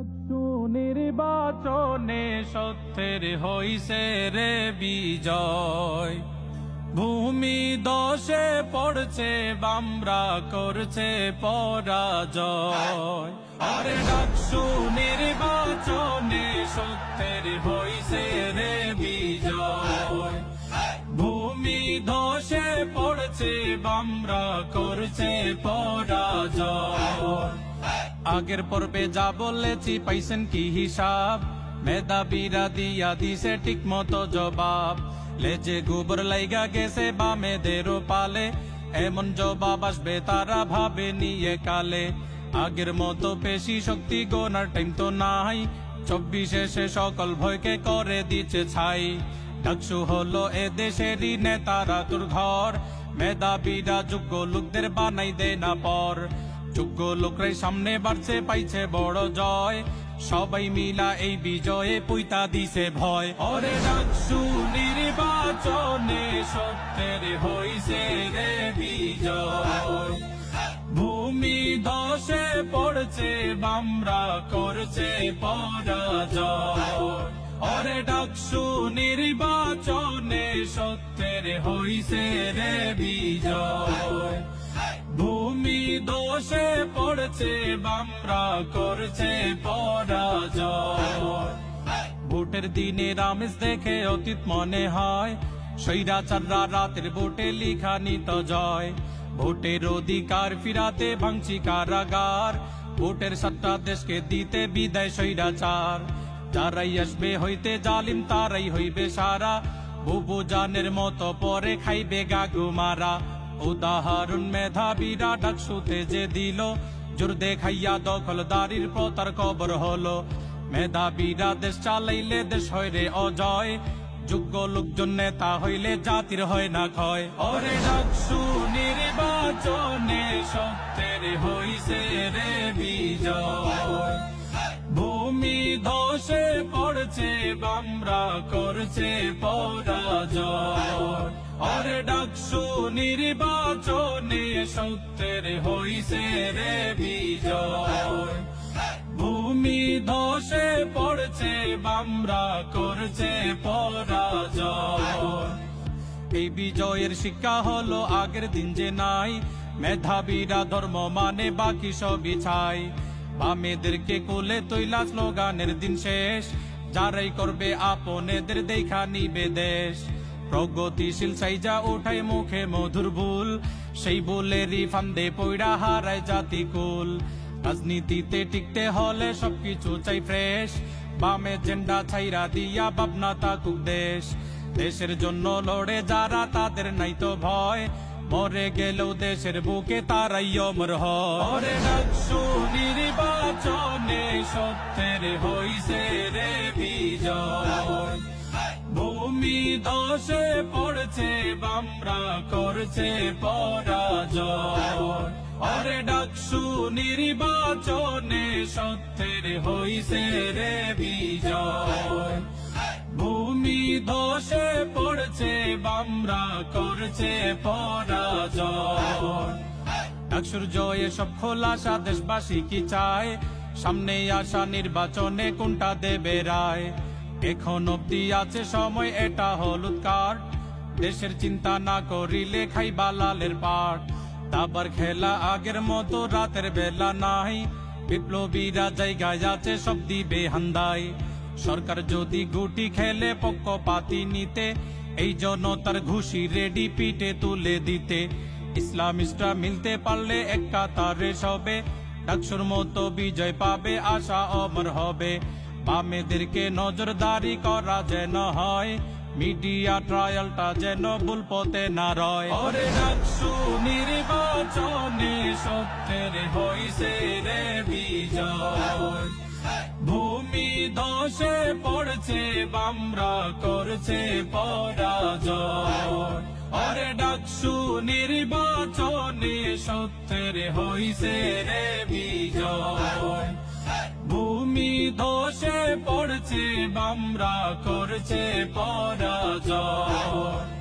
ডাকসু নির্বাচনে সত্যের হইছে রে বিজয়। ভূমি দশে পড়ছে বামরা করছে পরাজয়। আরে ডাকসু নির্বাচনে সত্যের হইছে রে বিজয়। ভূমি দশে পড়ছে বামরা করছে পরাজয়। আগের পর্বে যা বলেছি পাইছেন কি হিসাব? মেধাবীরা দিয়া দিছে ঠিক মতো জবাব। লেজে গোবর লাইগা গেছে বামেদেরও পালে, এমন জবাব আসবে তারা ভাবে নিয়ে কালে। আগের মতো পেশি শক্তি গোনার টাইম তো নাই, 24 সে সকল ভয়কে করে দিচ্ছে ছাই। ডাকসু হলো এ দেশেরই নেতারা তোর ঘর, মেধাবীরা যোগ্য লোকদের বানাই দে না পর। যোগ্য লোকরাই সামনে বাড়ছে পাইছে বড় জয়, সবাই মিলা এই বিজয়ে পুইতা দিছে ভয়। ওরে ডাকসু নির্বাচনে সত্যের হইছে রে বিজয়। ভূমি দশে পড়ছে বামরা করছে পরাজয়। ওরে ডাকসু নির্বাচনে সত্যের হইছে রে বিজয়। ভূমি দোষে পড়ছে বামরা করছে পরাজয়। ভোটের দিনে রামেশ দেখে অতীত মনে হয়, স্বৈরাচাররা রাতের ভোটে লিখা নিত জয়। ভোটের অধিকার ফিরাতে ভাঙছি কারাগার, ভোটের সাতটা দেশকে দিতে বিদায় স্বৈরাচার। যারাই আসবে হইতে জালিম তারাই হইবে সারা, বুবু জানের মতো পরে খাইবে গাগু মারা। উদাহরণ মেধাবীরা ডাকসুতে যে দিল, জোর দেখাইয়া দখলদারির প্রতার কবর হলো। মেধাবীরা দেশ চালাইলে দেশ হয় রে অজয়, যোগ্য লোকজন নেতা হইলে জাতির হয় না ক্ষয়। ওরে ডাকসু নির্বাচনে সত্যের হইছে রে বিজয়। ভূমি ধসে পড়ছে বামরা করছে পরাজয়। ওরে ডাকসু নির্বাচনে সত্যের হইছে রে বিজয়। ভূমি ধসে পড়ছে বামরা করছে পরাজয়। এই বিজয়ের শিক্ষা হলো আগের দিন যে নাই, মেধাবীরা ধর্ম মানে বাকি সবই ছাই। বামেদেরকে কোলে তৈলা স্লোগানের দিন শেষ, যারাই করবে আপনেদের দেখা নিবে দেশ। প্রগতিশীল সাইজা ওঠায় মুখে মধুর ভুল, সেই বলেরই ফান্দে পইড়া হারায় জাতি কুল। রাজনীতিতে টিকতে হলে সবকিছু চাই ফ্রেশ, বামে জেন্ডা ছাইরা দিয়া ভাবনা তাকুক দেশ। দেশের জন্য লড়ে যারা তাদের নাই তো ভয়, মরে গেলেও দেশের বুকে তারাই অমর হয়। ওরে ডাকসু নির্বাচনে সত্যের হইছে রে বিজয়। ভূমি ধসে পড়ছে বামরা করছে পরাজয়। ওরে ডাকসু নির্বাচনে সত্যের হইছে রে বিজয়। ভূমি ধসে পড়ছে বামরা করছে পরাজয়। ডাকসুর জয়ে সব খোলাসা দেশবাসী কি চায়, সামনে আসা নির্বাচনে কোনটা দেবে রায়। এখন অব্দি আছে সময়, এটা হলুদ কার্ড, দেশের চিন্তা না করিলে খাইবা লালের পাট। দাবার খেলা আগের মতো রাতের বেলা নাই, বিপ্লবীরা জায়গায় আছে সব দিবে হান্দাই। সরকার যদি গুটি খেলে পক্ষপাতি নিতে, এই জনতার ঘুষি রেডি পিঠে তুলে দিতে। ইসলামিস্টরা মিলতে পারলে এক কাতারে সবে, ডাকসুর মতো বিজয় পাবে আশা অমর হবে। বামেদেরকে নজরদারি করা যেন হয়, মিডিয়া ট্রায়ালটা যেন ভুল পথে না রয়। ওরে ডাকসু নির্বাচনে সত্যের হইছে রে বিজয়। ভূমি ধসে পড়ছে বামরা করছে পরাজয়। ওরে ডাকসু নির্বাচনে সত্যের হইছে রে বিজয়। ভূমি ধসে পড়ছে বামরা করছে পরাজয়।